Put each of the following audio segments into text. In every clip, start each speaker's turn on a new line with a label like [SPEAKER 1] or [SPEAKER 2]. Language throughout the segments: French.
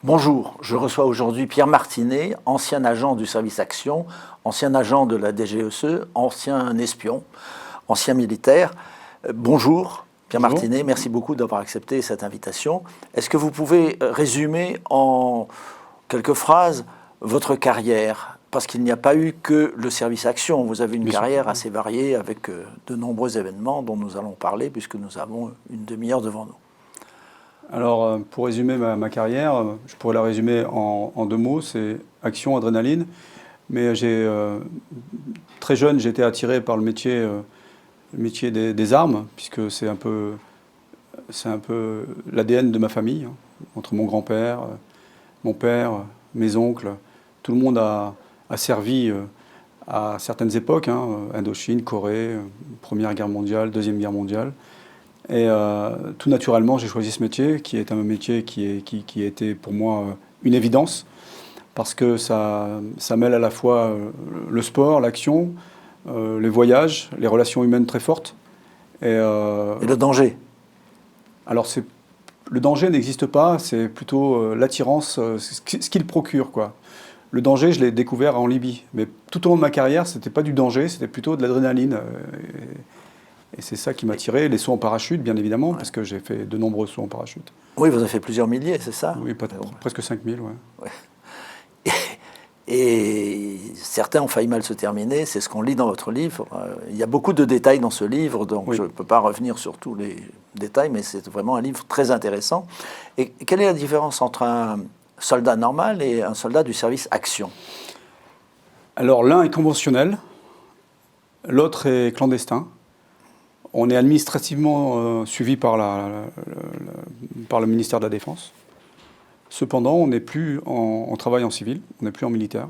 [SPEAKER 1] Bonjour, je reçois aujourd'hui Pierre Martinet, ancien agent du service Action, ancien agent de la DGSE, ancien espion, ancien militaire. Bonjour Pierre
[SPEAKER 2] Bonjour.
[SPEAKER 1] Martinet, merci beaucoup d'avoir accepté cette invitation. Est-ce que vous pouvez résumer en quelques phrases votre carrière? Parce qu'il n'y a pas eu que le service Action, vous avez une
[SPEAKER 2] Bien sûr.
[SPEAKER 1] carrière assez variée avec de nombreux événements dont nous allons parler puisque nous avons une demi-heure devant nous.
[SPEAKER 2] Alors, pour résumer ma carrière, je pourrais la résumer en deux mots, c'est action, adrénaline. Mais très jeune, j'ai été attiré par le métier des armes, puisque c'est un peu l'ADN de ma famille, hein. Entre mon grand-père, mon père, mes oncles, tout le monde a servi à certaines époques, hein, Indochine, Corée, Première Guerre mondiale, Deuxième Guerre mondiale. Et tout naturellement, j'ai choisi ce métier, qui est un métier qui a été pour moi une évidence, parce que ça mêle à la fois le sport, l'action, les voyages, les relations humaines très fortes.
[SPEAKER 1] Et le danger?
[SPEAKER 2] Alors, le danger n'existe pas, c'est plutôt l'attirance, ce qu'il procure, quoi. Le danger, je l'ai découvert en Libye. Mais tout au long de ma carrière, ce n'était pas du danger, c'était plutôt de l'adrénaline. Et c'est ça qui m'a attiré. Les sauts en parachute, bien évidemment, parce que j'ai fait de nombreux sauts en parachute.
[SPEAKER 1] Oui, vous avez fait plusieurs milliers, c'est ça?
[SPEAKER 2] Oui, presque 5000, ouais.
[SPEAKER 1] Ouais. Et certains ont failli mal se terminer, c'est ce qu'on lit dans votre livre. Il y a beaucoup de détails dans ce livre, donc
[SPEAKER 2] Oui.
[SPEAKER 1] je ne peux pas revenir sur tous les détails, mais c'est vraiment un livre très intéressant. Et quelle est la différence entre un soldat normal et un soldat du service Action?
[SPEAKER 2] Alors, l'un est conventionnel, l'autre est clandestin. On est administrativement suivi par le ministère de la Défense. Cependant, on n'est plus on travaille en civil, on n'est plus en militaire.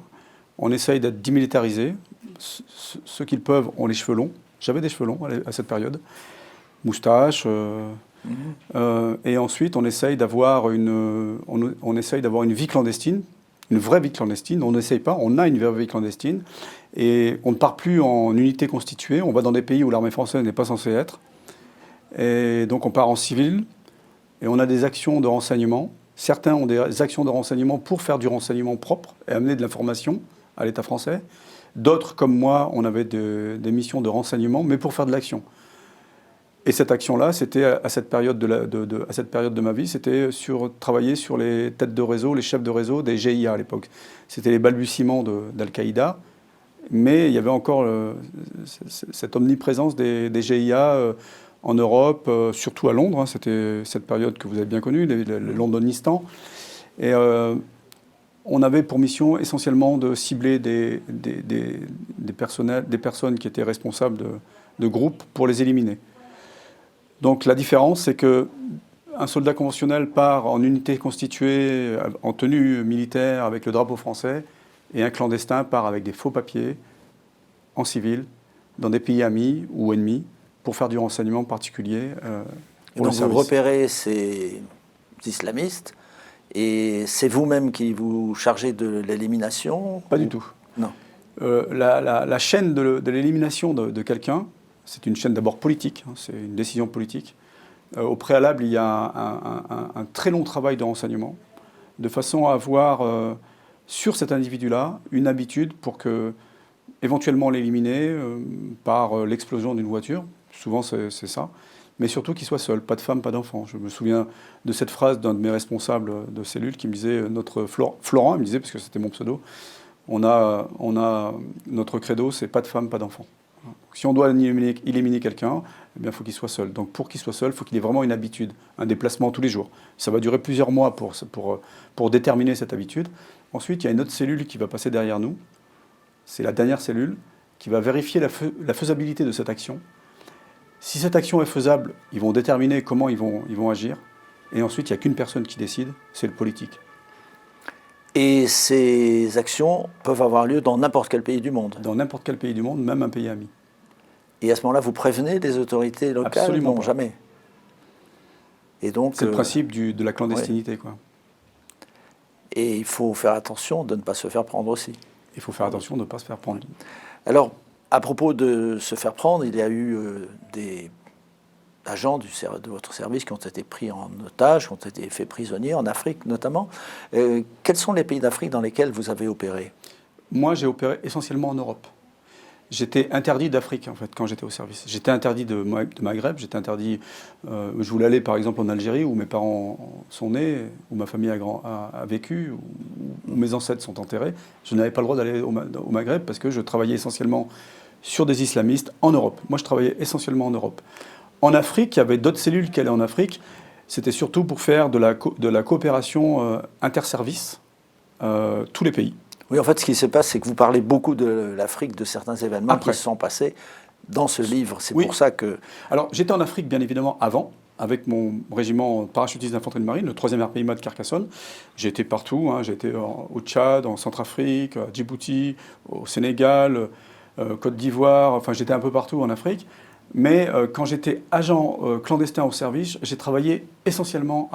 [SPEAKER 2] On essaye d'être démilitarisé. Ceux qui le peuvent ont les cheveux longs. J'avais des cheveux longs à cette période. Moustache. Et ensuite, on essaye d'avoir une vie clandestine, une vraie vie clandestine. On n'essaye pas, on a une vraie vie clandestine. Et on ne part plus en unité constituée. On va dans des pays où l'armée française n'est pas censée être. Et donc, on part en civil. Et on a des actions de renseignement. Certains ont des actions de renseignement pour faire du renseignement propre et amener de l'information à l'État français. D'autres, comme moi, on avait des missions de renseignement, mais pour faire de l'action. Et cette action-là, c'était à cette période de ma vie, c'était travailler sur les têtes de réseau, les chefs de réseau des GIA à l'époque. C'était les balbutiements d'Al-Qaïda, mais il y avait encore cette omniprésence des GIA en Europe, surtout à Londres, hein. C'était cette période que vous avez bien connue, le Londonistan. Et on avait pour mission essentiellement de cibler des personnes qui étaient responsables de groupes pour les éliminer. Donc la différence, c'est qu'un soldat conventionnel part en unité constituée, en tenue militaire avec le drapeau français, et un clandestin part avec des faux papiers, en civil, dans des pays amis ou ennemis, pour faire du renseignement particulier.
[SPEAKER 1] Et donc vous repérez ces islamistes, et c'est vous-même qui vous chargez de l'élimination?
[SPEAKER 2] Pas du tout.
[SPEAKER 1] Non.
[SPEAKER 2] La chaîne de l'élimination de quelqu'un, c'est une chaîne d'abord politique, hein, c'est une décision politique. Au préalable, il y a un très long travail de renseignement, de façon à avoir sur cet individu-là une habitude pour éventuellement l'éliminer par l'explosion d'une voiture. Souvent, c'est ça. Mais surtout qu'il soit seul, pas de femme, pas d'enfant. Je me souviens de cette phrase d'un de mes responsables de cellule qui me disait, Florent, il me disait, parce que c'était mon pseudo, on a notre credo, c'est pas de femme, pas d'enfant. Si on doit éliminer quelqu'un, eh bien, il faut qu'il soit seul. Donc pour qu'il soit seul, il faut qu'il ait vraiment une habitude, un déplacement tous les jours. Ça va durer plusieurs mois pour déterminer cette habitude. Ensuite, il y a une autre cellule qui va passer derrière nous. C'est la dernière cellule qui va vérifier la faisabilité de cette action. Si cette action est faisable, ils vont déterminer comment ils vont agir. Et ensuite, il n'y a qu'une personne qui décide, c'est le politique.
[SPEAKER 1] Et ces actions peuvent avoir lieu dans n'importe quel pays du monde?
[SPEAKER 2] Dans n'importe quel pays du monde, même un pays ami.
[SPEAKER 1] Et à ce moment-là, vous prévenez les autorités locales?
[SPEAKER 2] Absolument
[SPEAKER 1] non,
[SPEAKER 2] pas.
[SPEAKER 1] Jamais. Et donc,
[SPEAKER 2] c'est le principe de la clandestinité,
[SPEAKER 1] oui.
[SPEAKER 2] quoi.
[SPEAKER 1] Et il faut faire attention de ne pas se faire prendre aussi.
[SPEAKER 2] Il faut faire attention de ne pas se faire prendre.
[SPEAKER 1] Alors, à propos de se faire prendre, il y a eu des d'agents de votre service qui ont été pris en otage, qui ont été faits prisonniers, en Afrique notamment. Quels sont les pays d'Afrique dans lesquels vous avez opéré?
[SPEAKER 2] Moi, j'ai opéré essentiellement en Europe. J'étais interdit d'Afrique, en fait, quand j'étais au service. J'étais interdit de Maghreb, j'étais interdit... je voulais aller, par exemple, en Algérie, où mes parents sont nés, où ma famille a vécu, où mes ancêtres sont enterrés. Je n'avais pas le droit d'aller au Maghreb parce que je travaillais essentiellement sur des islamistes en Europe. Moi, je travaillais essentiellement en Europe. En Afrique, il y avait d'autres cellules qui allaient en Afrique. C'était surtout pour faire de la coopération interservices, tous les pays.
[SPEAKER 1] Oui, en fait, ce qui se passe, c'est que vous parlez beaucoup de l'Afrique, de certains événements qui se sont passés dans ce livre. C'est pour ça que...
[SPEAKER 2] Alors, j'étais en Afrique, bien évidemment, avant, avec mon régiment parachutiste d'infanterie de marine, le 3e RPIMA de Carcassonne. J'ai été partout, hein. J'ai été au Tchad, en Centrafrique, à Djibouti, au Sénégal, Côte d'Ivoire, enfin, j'étais un peu partout en Afrique. Mais quand j'étais agent clandestin au service, j'ai travaillé essentiellement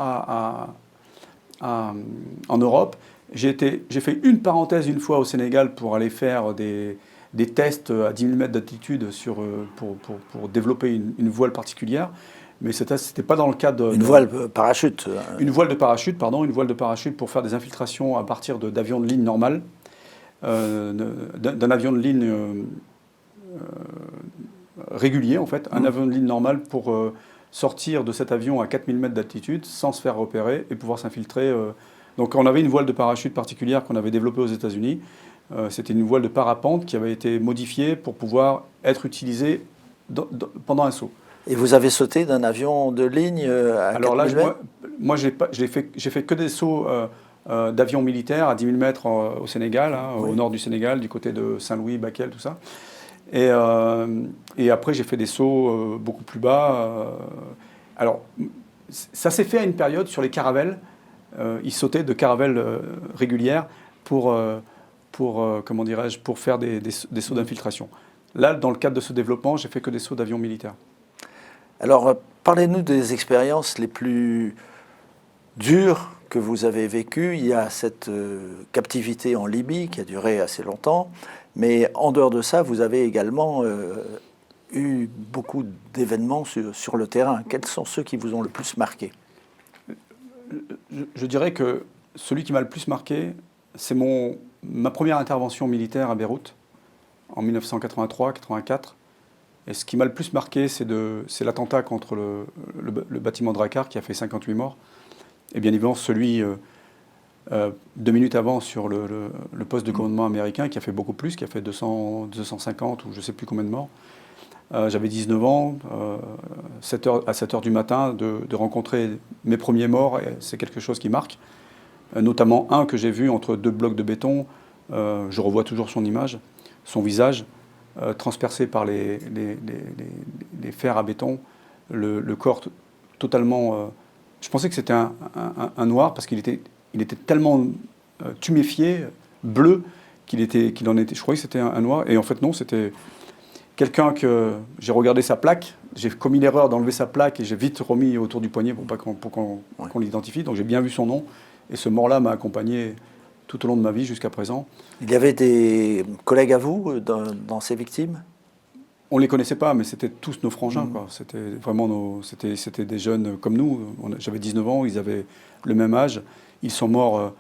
[SPEAKER 2] en Europe. J'ai fait une parenthèse une fois au Sénégal pour aller faire des tests à 10 000 mètres d'altitude pour développer une voile particulière. Mais ce test, c'était pas dans le cadre...
[SPEAKER 1] Une voile parachute.
[SPEAKER 2] Une voile de parachute, pardon. Une voile de parachute pour faire des infiltrations à partir d'avions de ligne normales. D'un avion de ligne régulier, en fait. Un avion de ligne normal pour sortir de cet avion à 4000 mètres d'altitude sans se faire repérer et pouvoir s'infiltrer... Donc on avait une voile de parachute particulière qu'on avait développée aux États-Unis. C'était une voile de parapente qui avait été modifiée pour pouvoir être utilisée pendant un saut.
[SPEAKER 1] Et vous avez sauté d'un avion de ligne à 4000 mètres?
[SPEAKER 2] Moi j'ai fait que des sauts d'avions militaires à 10 000 mètres au Sénégal, hein, au nord du Sénégal, du côté de Saint-Louis, Bakel, tout ça. Et après j'ai fait des sauts beaucoup plus bas. Alors ça s'est fait à une période sur les caravelles. Ils sautaient de caravelles régulières pour faire des sauts d'infiltration. Là, dans le cadre de ce développement, j'ai fait que des sauts d'avions militaires.
[SPEAKER 1] Alors, parlez-nous des expériences les plus dures que vous avez vécues. Il y a cette captivité en Libye qui a duré assez longtemps, mais en dehors de ça, vous avez également eu beaucoup d'événements sur le terrain. Quels sont ceux qui vous ont le plus marqué?
[SPEAKER 2] Je dirais que celui qui m'a le plus marqué, c'est ma première intervention militaire à Beyrouth, en 1983-84. Et ce qui m'a le plus marqué, c'est l'attentat contre le bâtiment Drakkar qui a fait 58 morts. Et bien évidemment, celui 2 minutes avant sur le poste de commandement américain qui a fait beaucoup plus, qui a fait 250 ou je ne sais plus combien de morts. J'avais 19 ans, à 7 h du matin, de rencontrer mes premiers morts, c'est quelque chose qui marque. Notamment un que j'ai vu entre 2 blocs de béton, je revois toujours son image, son visage, transpercé par les fers à béton, le corps totalement... je pensais que c'était un noir parce qu'il était tellement tuméfié, bleu, qu'il en était... Je croyais que c'était un noir, et en fait non, c'était... Quelqu'un que j'ai regardé sa plaque, j'ai commis l'erreur d'enlever sa plaque et j'ai vite remis autour du poignet pour qu'on l'identifie. Donc j'ai bien vu son nom et ce mort-là m'a accompagné tout au long de ma vie jusqu'à présent.
[SPEAKER 1] Il y avait des collègues à vous dans ces victimes?
[SPEAKER 2] On ne les connaissait pas, mais c'était tous nos frangins, quoi. C'était vraiment c'était des jeunes comme nous. J'avais 19 ans, ils avaient le même âge. Ils sont morts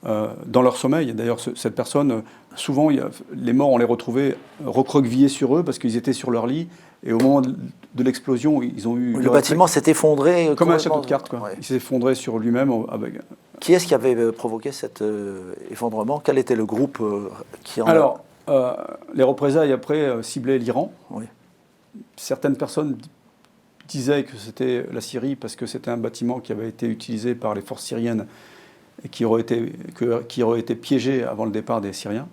[SPEAKER 2] dans leur sommeil. D'ailleurs, cette personne, souvent, les morts, on les retrouvait recroquevillés sur eux parce qu'ils étaient sur leur lit. Et au moment de l'explosion, ils ont eu...
[SPEAKER 1] Le bâtiment s'est effondré.
[SPEAKER 2] Comme un château de cartes, quoi. Ouais. Il s'est effondré sur lui-même.
[SPEAKER 1] Qui est-ce qui avait provoqué cet effondrement? Quel était le groupe qui en...
[SPEAKER 2] Alors, les représailles après ciblaient l'Iran.
[SPEAKER 1] Oui.
[SPEAKER 2] Certaines personnes disaient que c'était la Syrie parce que c'était un bâtiment qui avait été utilisé par les forces syriennes et qui aurait été piégé avant le départ des Syriens.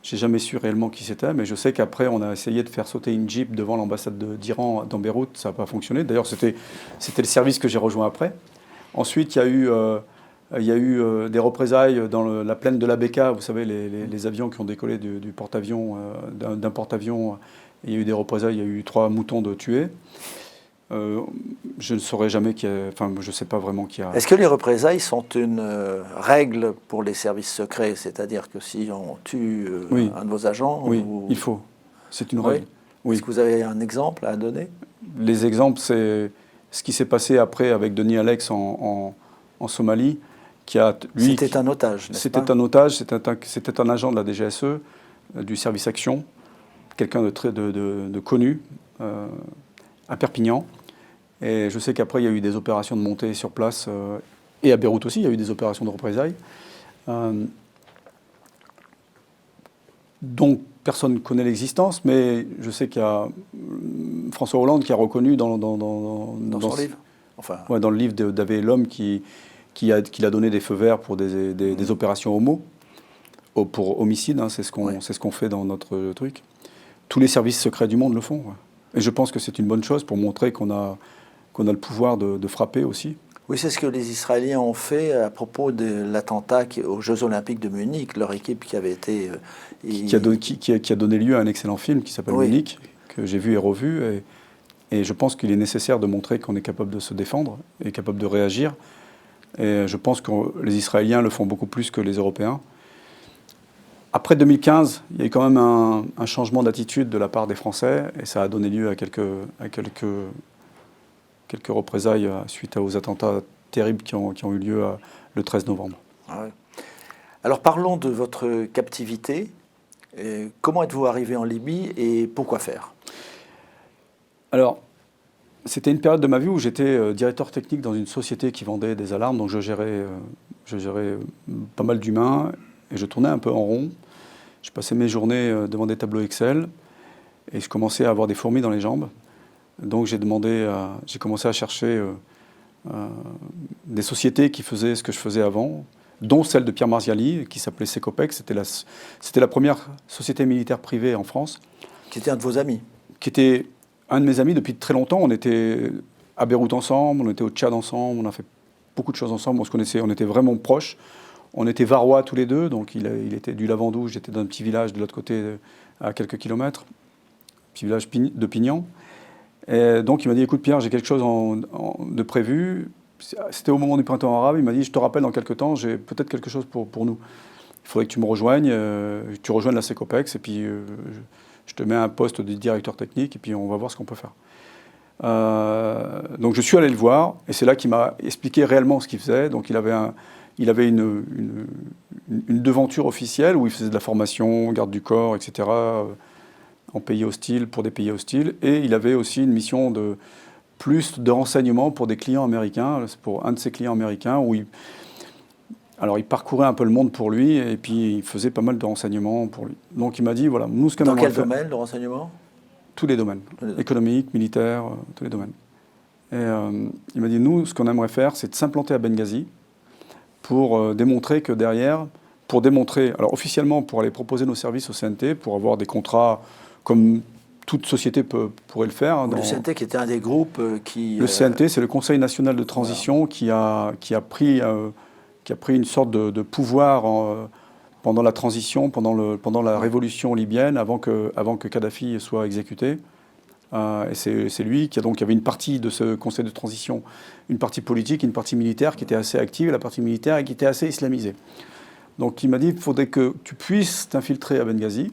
[SPEAKER 2] Je n'ai jamais su réellement qui c'était, mais je sais qu'après, on a essayé de faire sauter une Jeep devant l'ambassade d'Iran dans Beyrouth. Ça n'a pas fonctionné. D'ailleurs, c'était le service que j'ai rejoint après. Ensuite, il y a eu des représailles dans la plaine de la Beka. Vous savez, les avions qui ont décollé du porte-avions, d'un porte-avions. Il y a eu des représailles. Il y a eu 3 moutons de tués. Je ne saurais jamais enfin, je ne sais pas vraiment qui a...
[SPEAKER 1] Est-ce que les représailles sont une règle pour les services secrets? C'est-à-dire que si on tue un de vos agents...
[SPEAKER 2] Oui, il faut. C'est une règle. Oui.
[SPEAKER 1] Est-ce que vous avez un exemple à donner?
[SPEAKER 2] Les exemples, c'est ce qui s'est passé après avec Denis Alex en Somalie,
[SPEAKER 1] C'était un otage, n'est-ce pas?
[SPEAKER 2] C'était un otage, c'était un agent de la DGSE, du service action, quelqu'un de connu à Perpignan. Et je sais qu'après, il y a eu des opérations de montée sur place, et à Beyrouth aussi, il y a eu des opérations de représailles. Donc, personne ne connaît l'existence, mais je sais qu'il y a François Hollande qui a reconnu dans
[SPEAKER 1] Son livre. Enfin,
[SPEAKER 2] ouais, dans le livre d'Avé l'homme qu'il a donné des feux verts pour des opérations pour homicide, hein, c'est ce qu'on fait dans notre truc. Tous les services secrets du monde le font. Ouais. Et je pense que c'est une bonne chose pour montrer qu'on a le pouvoir de frapper aussi.
[SPEAKER 1] oui, c'est ce que les Israéliens ont fait à propos de l'attentat aux Jeux Olympiques de Munich, leur équipe qui avait été...
[SPEAKER 2] Qui a donné lieu à un excellent film qui s'appelle Munich, que j'ai vu et revu. Et je pense qu'il est nécessaire de montrer qu'on est capable de se défendre et capable de réagir. Et je pense que les Israéliens le font beaucoup plus que les Européens. Après 2015, il y a eu quand même un changement d'attitude de la part des Français et ça a donné lieu à quelques représailles suite aux attentats terribles qui ont eu lieu le 13 novembre.
[SPEAKER 1] Ah ouais. Alors parlons de votre captivité. Comment êtes-vous arrivé en Libye et pourquoi faire?
[SPEAKER 2] Alors, c'était une période de ma vie où j'étais directeur technique dans une société qui vendait des alarmes, donc je gérais pas mal d'humains et je tournais un peu en rond. Je passais mes journées devant des tableaux Excel et je commençais à avoir des fourmis dans les jambes. Donc j'ai commencé à chercher des sociétés qui faisaient ce que je faisais avant, dont celle de Pierre Marziali, qui s'appelait Secopec. C'était la première société militaire privée en France.
[SPEAKER 1] Qui était un de vos amis?
[SPEAKER 2] Qui était un de mes amis depuis très longtemps. On était à Beyrouth ensemble, on était au Tchad ensemble, on a fait beaucoup de choses ensemble, on se connaissait, on était vraiment proches. On était varois tous les deux, donc il était du Lavandou, j'étais dans un petit village de l'autre côté, à quelques kilomètres, petit village de Pignan. Et donc il m'a dit, écoute Pierre, j'ai quelque chose de prévu. C'était au moment du printemps arabe, il m'a dit, je te rappelle dans quelques temps, j'ai peut-être quelque chose pour nous. Il faudrait que tu me rejoignes, tu rejoignes la Secopex, et puis je te mets un poste de directeur technique, et puis on va voir ce qu'on peut faire. Donc je suis allé le voir, et c'est là qu'il m'a expliqué réellement ce qu'il faisait. Donc il avait une devanture officielle où il faisait de la formation, garde du corps, etc., en pays hostiles, pour des pays hostiles. Et il avait aussi une mission de renseignement pour des clients américains, pour un de ses clients américains, où il parcourait un peu le monde pour lui, et puis il faisait pas mal de renseignements pour lui. Donc il m'a dit, voilà, nous ce qu'on aimerait faire...
[SPEAKER 1] Dans quel domaine de renseignement?
[SPEAKER 2] Tous les domaines, économiques, militaires, tous les domaines. Et il m'a dit, nous, ce qu'on aimerait faire, c'est de s'implanter à Benghazi pour démontrer que derrière, alors officiellement pour aller proposer nos services au CNT, pour avoir des contrats comme toute société pourrait le faire.
[SPEAKER 1] Le CNT qui était un des groupes qui...
[SPEAKER 2] Le CNT, c'est le Conseil national de transition, voilà, qui a pris une sorte de pouvoir pendant la transition, pendant la révolution libyenne, avant que Kadhafi soit exécuté. Et c'est lui qui avait une partie de ce conseil de transition, une partie politique, une partie militaire qui était assez active, et la partie militaire qui était assez islamisée. Donc il m'a dit, il faudrait que tu puisses t'infiltrer à Benghazi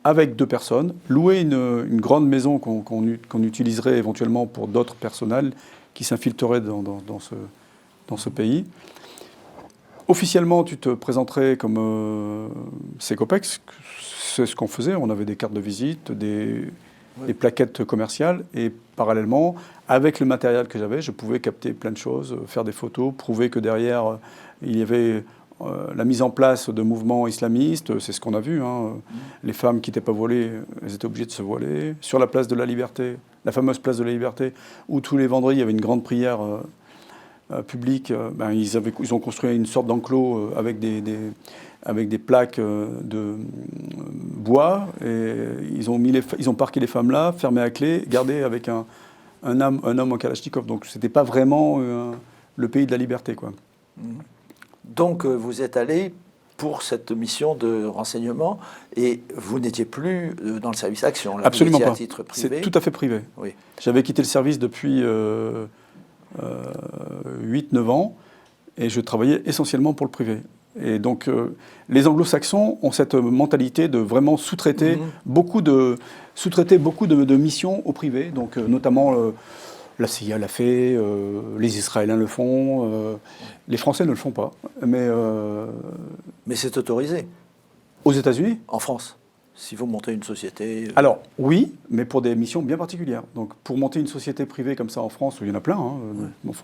[SPEAKER 2] avec 2 personnes, louer une grande maison qu'on utiliserait éventuellement pour d'autres personnels qui s'infiltreraient dans ce pays. Officiellement, tu te présenterais comme Secopex, c'est ce qu'on faisait, on avait des cartes de visite, des plaquettes commerciales, et parallèlement, avec le matériel que j'avais, je pouvais capter plein de choses, faire des photos, prouver que derrière, il y avait la mise en place de mouvements islamistes, c'est ce qu'on a vu, hein. Les femmes qui n'étaient pas voilées, elles étaient obligées de se voiler. Sur la place de la Liberté, la fameuse place de la Liberté, où tous les vendredis, il y avait une grande prière publique, ils ont construit une sorte d'enclos avec des plaques de bois, et ils ont parqué les femmes là, fermé à clé, gardé avec un homme en Kalachnikov. Donc c'était pas vraiment le pays de la liberté, quoi.
[SPEAKER 1] Donc vous êtes allé pour cette mission de renseignement et vous n'étiez plus dans le service action. Là,
[SPEAKER 2] absolument
[SPEAKER 1] vous étiez
[SPEAKER 2] pas.
[SPEAKER 1] À titre privé.
[SPEAKER 2] C'est tout à fait privé.
[SPEAKER 1] Oui.
[SPEAKER 2] J'avais quitté le service depuis 8-9 ans et je travaillais essentiellement pour le privé. Et donc, les anglo-saxons ont cette mentalité de vraiment sous-traiter beaucoup de missions au privé, donc notamment la CIA l'a fait, les Israéliens le font, les Français ne le font pas. Mais
[SPEAKER 1] c'est autorisé
[SPEAKER 2] aux États-Unis ?
[SPEAKER 1] en France. Si vous montez une société...
[SPEAKER 2] Alors, oui, mais pour des missions bien particulières. Donc, pour monter une société privée comme ça en France, où il y en a plein, en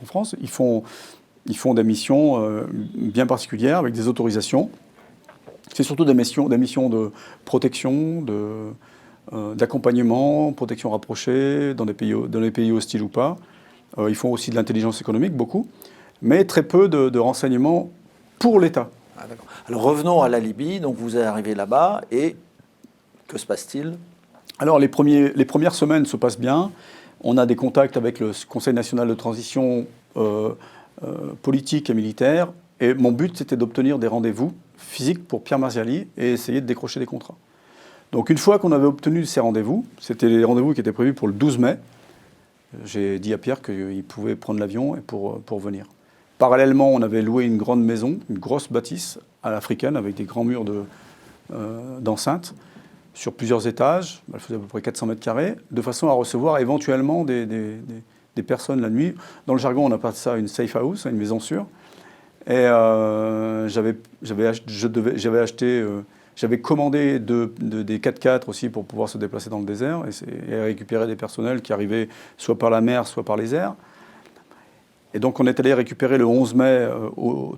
[SPEAKER 2] France, ils font des missions bien particulières, avec des autorisations. C'est surtout des missions de protection, d'accompagnement, protection rapprochée, dans les pays hostiles ou pas. Ils font aussi de l'intelligence économique, beaucoup, mais très peu de renseignements pour l'État.
[SPEAKER 1] Ah, d'accord. Alors, revenons à la Libye. Donc, vous êtes arrivé là-bas et... Que se passe-t-il ?
[SPEAKER 2] Alors, les premières semaines se passent bien. On a des contacts avec le Conseil national de transition politique et militaire. Et mon but, c'était d'obtenir des rendez-vous physiques pour Pierre Marziali et essayer de décrocher des contrats. Donc, une fois qu'on avait obtenu ces rendez-vous, c'était les rendez-vous qui étaient prévus pour le 12 mai, j'ai dit à Pierre qu'il pouvait prendre l'avion pour venir. Parallèlement, on avait loué une grande maison, une grosse bâtisse à l'africaine avec des grands murs d'enceinte, sur plusieurs étages, elle faisait à peu près 400 mètres carrés, de façon à recevoir éventuellement des personnes la nuit. Dans le jargon, on appelle ça une safe house, une maison sûre. Et j'avais commandé des 4x4 aussi pour pouvoir se déplacer dans le désert et récupérer des personnels qui arrivaient soit par la mer, soit par les airs. Et donc on est allé récupérer le 11 mai,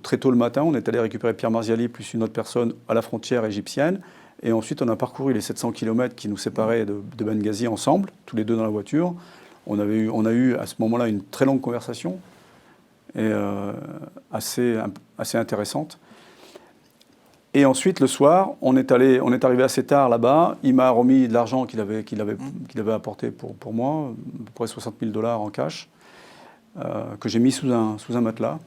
[SPEAKER 2] très tôt le matin, on est allé récupérer Pierre Marziali plus une autre personne à la frontière égyptienne. Et ensuite, on a parcouru les 700 km qui nous séparaient de Benghazi ensemble, tous les deux dans la voiture. On a eu à ce moment-là une très longue conversation, et assez intéressante. Et ensuite, le soir, on est arrivé assez tard là-bas. Il m'a remis de l'argent qu'il avait apporté pour moi, à peu près 60 000 $ en cash, que j'ai mis sous un matelas.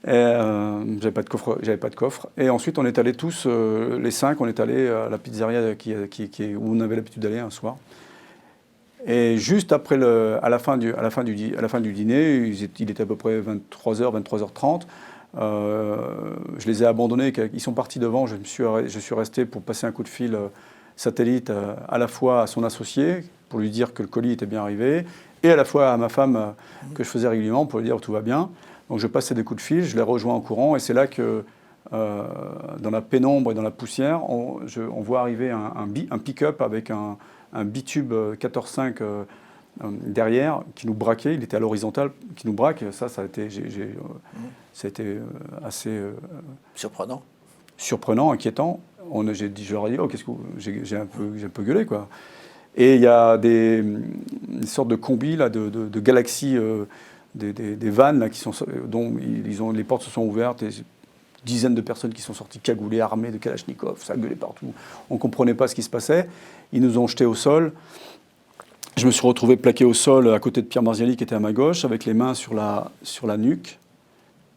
[SPEAKER 2] J'avais pas de coffre. Et ensuite, on est allés tous, les 5, on est allés à la pizzeria où on avait l'habitude d'aller un soir. Et juste après, à la fin du dîner, il était à peu près 23h, 23h30. Je les ai abandonnés, ils sont partis devant. Je suis resté pour passer un coup de fil satellite à la fois à son associé pour lui dire que le colis était bien arrivé, et à la fois à ma femme que je faisais régulièrement pour lui dire tout va bien. Donc je passais des coups de fil, je les rejoins en courant, et c'est là que, dans la pénombre et dans la poussière, on voit arriver un pick-up avec un bitube 14.5 derrière qui nous braquait. Il était à l'horizontale, qui nous braque. Ça a été assez surprenant, inquiétant. Je leur ai dit, qu'est-ce que j'ai un peu gueulé, quoi. Et il y a une sorte de combi là, de Galaxy. Des vannes là, dont les portes se sont ouvertes, et dizaines de personnes qui sont sorties cagoulées, armées de Kalachnikov, ça gueulait partout. On ne comprenait pas ce qui se passait. Ils nous ont jetés au sol. Je me suis retrouvé plaqué au sol à côté de Pierre Marziali qui était à ma gauche, avec les mains sur la nuque,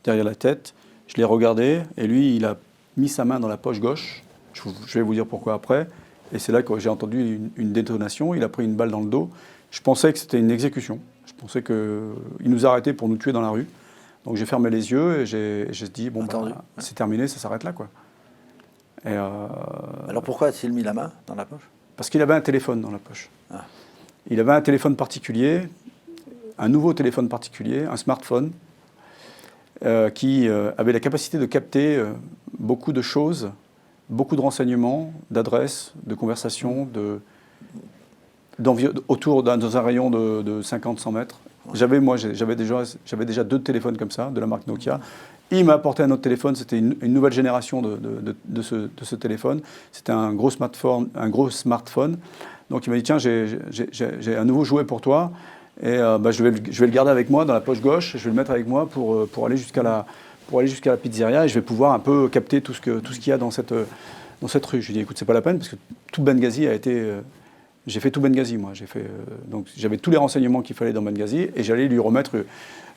[SPEAKER 2] derrière la tête. Je l'ai regardé et lui, il a mis sa main dans la poche gauche. Je vais vous dire pourquoi après. Et c'est là que j'ai entendu une détonation. Il a pris une balle dans le dos. Je pensais que c'était une exécution. Je pensais qu'il nous arrêtait pour nous tuer dans la rue. Donc j'ai fermé les yeux et j'ai dit, c'est terminé, ça s'arrête là, quoi.
[SPEAKER 1] Alors pourquoi a-t-il mis la main dans la poche ?
[SPEAKER 2] Parce qu'il avait un téléphone dans la poche.
[SPEAKER 1] Ah.
[SPEAKER 2] Il avait un téléphone particulier, un nouveau téléphone particulier, un smartphone, qui avait la capacité de capter beaucoup de choses, beaucoup de renseignements, d'adresses, de conversations, autour dans un rayon de 50-100 mètres. J'avais déjà 2 téléphones comme ça, de la marque Nokia. Il m'a apporté un autre téléphone, c'était une nouvelle génération de ce téléphone. C'était un gros smartphone. Donc il m'a dit, tiens, j'ai un nouveau jouet pour toi, et je vais le garder avec moi dans la poche gauche, je vais le mettre avec moi pour aller jusqu'à la pizzeria, et je vais pouvoir un peu capter tout ce qu'il y a dans cette rue. Je lui ai dit, écoute, c'est pas la peine, parce que tout Benghazi a été... J'ai fait tout Benghazi, moi. Donc j'avais tous les renseignements qu'il fallait dans Benghazi, et j'allais lui remettre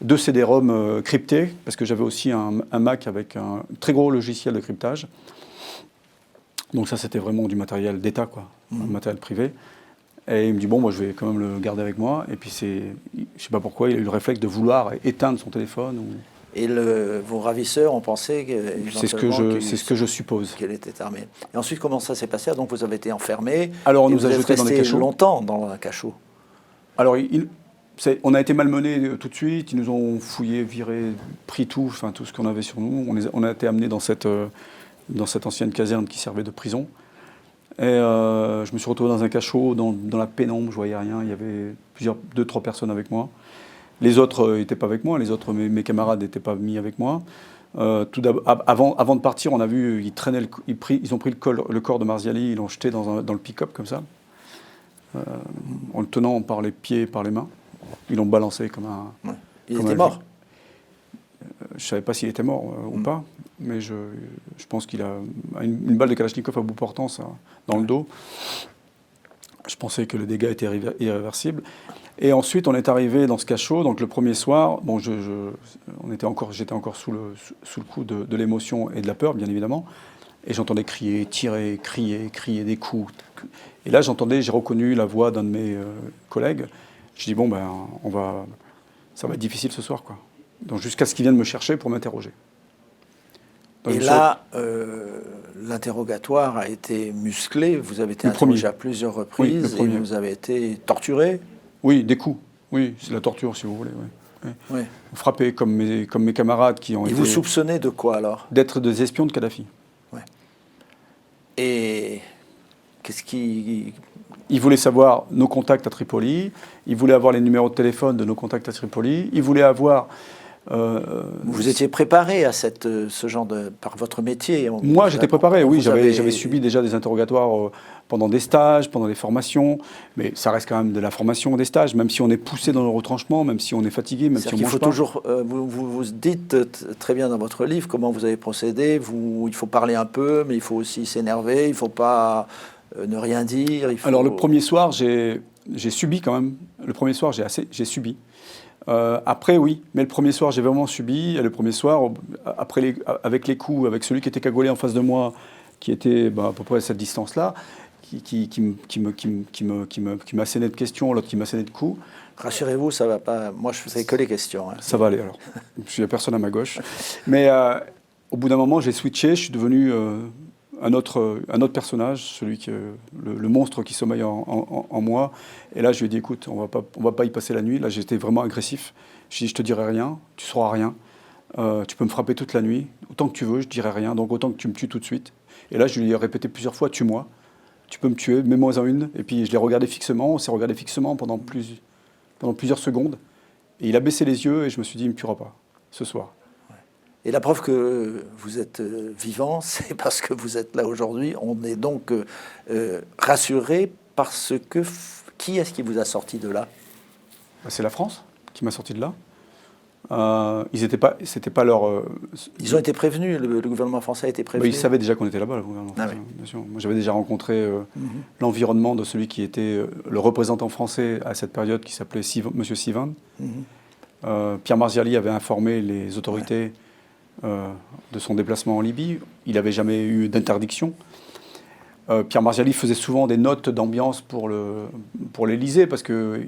[SPEAKER 2] 2 CD-ROM cryptés, parce que j'avais aussi un Mac avec un très gros logiciel de cryptage. Donc ça, c'était vraiment du matériel d'État, quoi, un matériel privé. Et il me dit, bon, moi, je vais quand même le garder avec moi. Et puis, je sais pas pourquoi, il a eu le réflexe de vouloir éteindre son téléphone.
[SPEAKER 1] Et vos ravisseurs ont pensé
[SPEAKER 2] c'est ce que je suppose.
[SPEAKER 1] Qu'elle était armée. Et ensuite, comment ça s'est passé? Donc, vous avez été enfermé.
[SPEAKER 2] Alors, on
[SPEAKER 1] et
[SPEAKER 2] nous a jetés dans des cachots.
[SPEAKER 1] Longtemps dans un cachot.
[SPEAKER 2] Alors, on a été malmenés tout de suite. Ils nous ont fouillés, virés, pris tout ce qu'on avait sur nous. On a été amenés dans cette ancienne caserne qui servait de prison. Et je me suis retrouvé dans un cachot, dans la pénombre, je voyais rien. Il y avait 2-3 personnes avec moi. Les autres n'étaient pas avec moi, mes camarades n'étaient pas mis avec moi. Avant de partir, on a vu, ils ont pris le corps de Marziali, ils l'ont jeté dans le pick-up comme ça, en le tenant par les pieds et par les mains. Ils l'ont balancé comme un...
[SPEAKER 1] Ouais. Il était mort?
[SPEAKER 2] Je ne savais pas s'il était mort ou pas, mais je pense qu'il a une balle de Kalachnikov à bout portant dans le dos. Je pensais que le dégât était irréversible. Et ensuite, on est arrivé dans ce cachot. Donc le premier soir, bon, j'étais encore sous le coup de l'émotion et de la peur, bien évidemment. Et j'entendais crier, tirer, crier des coups. Et là, j'ai reconnu la voix d'un de mes collègues. Je dis bon, ça va être difficile ce soir, quoi. Donc jusqu'à ce qu'ils viennent me chercher pour m'interroger.
[SPEAKER 1] Et là, l'interrogatoire a été musclé. Vous avez été interrogé à plusieurs reprises et vous avez été torturé.
[SPEAKER 2] Oui, des coups. Oui, c'est la torture, si vous voulez. Oui.
[SPEAKER 1] Oui.
[SPEAKER 2] Frappé comme mes camarades qui ont été...
[SPEAKER 1] Et vous soupçonnez de quoi, alors?
[SPEAKER 2] D'être des espions de Kadhafi.
[SPEAKER 1] Oui. Et qu'est-ce qui...
[SPEAKER 2] Ils voulaient savoir nos contacts à Tripoli. Ils voulaient avoir les numéros de téléphone de nos contacts à Tripoli. Ils voulaient avoir...
[SPEAKER 1] Vous étiez préparé à ce genre par votre métier?
[SPEAKER 2] Moi, j'étais préparé, oui. J'avais subi déjà des interrogatoires pendant des stages, pendant des formations. Mais ça reste quand même de la formation, des stages, même si on est poussé dans le retranchement, même si on est fatigué, même si on mange pas.
[SPEAKER 1] Toujours, vous dites très bien dans votre livre comment vous avez procédé. Il faut parler un peu, mais il faut aussi s'énerver. Il ne faut pas ne rien dire.
[SPEAKER 2] Alors, le premier soir, j'ai subi quand même. Le premier soir, j'ai subi. Après, oui, mais le premier soir, j'ai vraiment subi. Et le premier soir, avec les coups, avec celui qui était cagoulé en face de moi, qui était à peu près à cette distance-là, qui m'assénait de questions, l'autre qui m'assénait de coups.
[SPEAKER 1] Rassurez-vous, ça va pas. Moi, je faisais que les questions. Hein.
[SPEAKER 2] Ça va aller alors. Il n'y a personne à ma gauche. Mais au bout d'un moment, j'ai switché. Je suis devenu un autre personnage, le monstre qui sommeille en moi. Et là, je lui ai dit, écoute, on va pas y passer la nuit. Là, j'étais vraiment agressif. Je lui ai dit, je te dirai rien, tu sauras rien. Tu peux me frapper toute la nuit, autant que tu veux, je dirai rien. Donc autant que tu me tues tout de suite. Et là, je lui ai répété plusieurs fois, tue-moi. Tu peux me tuer, mets-moi en une. Et puis je l'ai regardé fixement. On s'est regardé fixement pendant plusieurs secondes. Et il a baissé les yeux et je me suis dit, il ne me tuera pas ce soir.
[SPEAKER 1] Et la preuve que vous êtes vivant, c'est parce que vous êtes là aujourd'hui. On est donc rassuré parce que... Qui est-ce qui vous a sorti de là?
[SPEAKER 2] C'est la France qui m'a sorti de là. C'était pas leur...
[SPEAKER 1] Ils ont été prévenus, le gouvernement français a été prévenu.
[SPEAKER 2] Ils savaient déjà qu'on était là-bas, le gouvernement français, bien sûr. Moi, j'avais déjà rencontré l'environnement de celui qui était le représentant français à cette période, qui s'appelait M. Sivan. Pierre Marziali avait informé les autorités de son déplacement en Libye. Il n'avait jamais eu d'interdiction. Pierre Marziali faisait souvent des notes d'ambiance pour l'Élysée parce que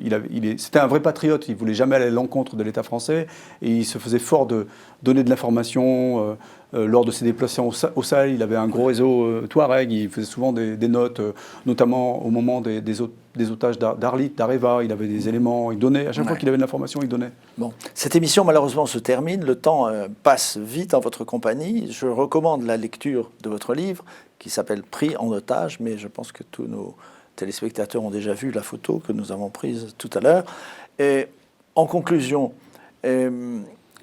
[SPEAKER 2] c'était un vrai patriote. Il ne voulait jamais aller à l'encontre de l'État français et il se faisait fort de donner de l'information. Lors de ses déplacements au Sahel, il avait un gros réseau Touareg. Il faisait souvent des notes, notamment au moment des otages d'Arlit, d'Areva. Il avait des éléments, il donnait. À chaque fois qu'il avait de l'information, il donnait.
[SPEAKER 1] Bon, cette émission malheureusement se termine. Le temps passe vite en votre compagnie. Je recommande la lecture de votre livre qui s'appelle « Pris en otage », mais je pense que tous nos téléspectateurs ont déjà vu la photo que nous avons prise tout à l'heure. Et en conclusion,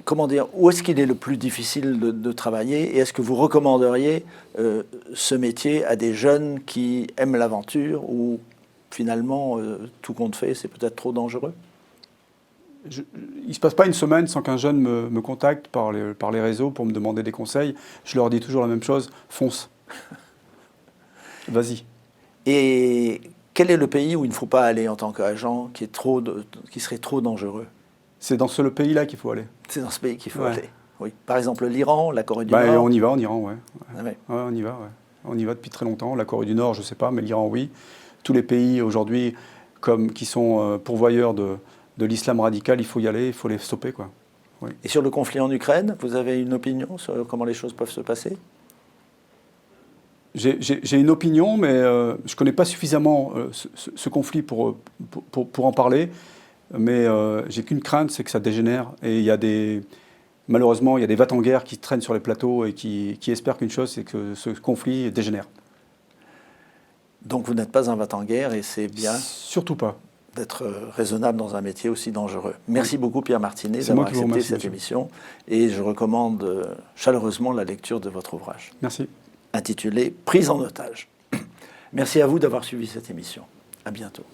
[SPEAKER 1] comment dire, où est-ce qu'il est le plus difficile de travailler et est-ce que vous recommanderiez ce métier à des jeunes qui aiment l'aventure ou finalement tout compte fait, c'est peut-être trop dangereux?
[SPEAKER 2] Il ne se passe pas une semaine sans qu'un jeune me contacte par les réseaux pour me demander des conseils. Je leur dis toujours la même chose, fonce. Vas-y. Et
[SPEAKER 1] quel est le pays où il ne faut pas aller en tant qu'agent, qui serait trop dangereux?
[SPEAKER 2] C'est dans ce pays-là qu'il faut aller.
[SPEAKER 1] C'est dans ce pays qu'il faut aller. Oui. Par exemple, l'Iran, la Corée du Nord.
[SPEAKER 2] On y va en Iran, ouais. On y va, ouais. On y va depuis très longtemps. La Corée du Nord, je ne sais pas, mais l'Iran, oui. Tous les pays aujourd'hui qui sont pourvoyeurs de l'islam radical, il faut y aller, il faut les stopper, quoi. Oui.
[SPEAKER 1] Et sur le conflit en Ukraine, vous avez une opinion sur comment les choses peuvent se passer?
[SPEAKER 2] J'ai une opinion, mais je ne connais pas suffisamment ce conflit pour en parler. Mais j'ai qu'une crainte, c'est que ça dégénère. Et malheureusement, il y a des va-t-en-guerre qui traînent sur les plateaux et qui espèrent qu'une chose, c'est que ce conflit dégénère.
[SPEAKER 1] Donc vous n'êtes pas un va-t-en-guerre et c'est bien
[SPEAKER 2] Surtout pas.
[SPEAKER 1] d'être raisonnable dans un métier aussi dangereux. Merci beaucoup Pierre Martinet
[SPEAKER 2] C'est moi
[SPEAKER 1] d'avoir
[SPEAKER 2] qui vous
[SPEAKER 1] accepté
[SPEAKER 2] remercie,
[SPEAKER 1] cette
[SPEAKER 2] monsieur.
[SPEAKER 1] émission et je recommande chaleureusement la lecture de votre ouvrage
[SPEAKER 2] Merci.
[SPEAKER 1] intitulé « Prise en otage ». Merci à vous d'avoir suivi cette émission. À bientôt.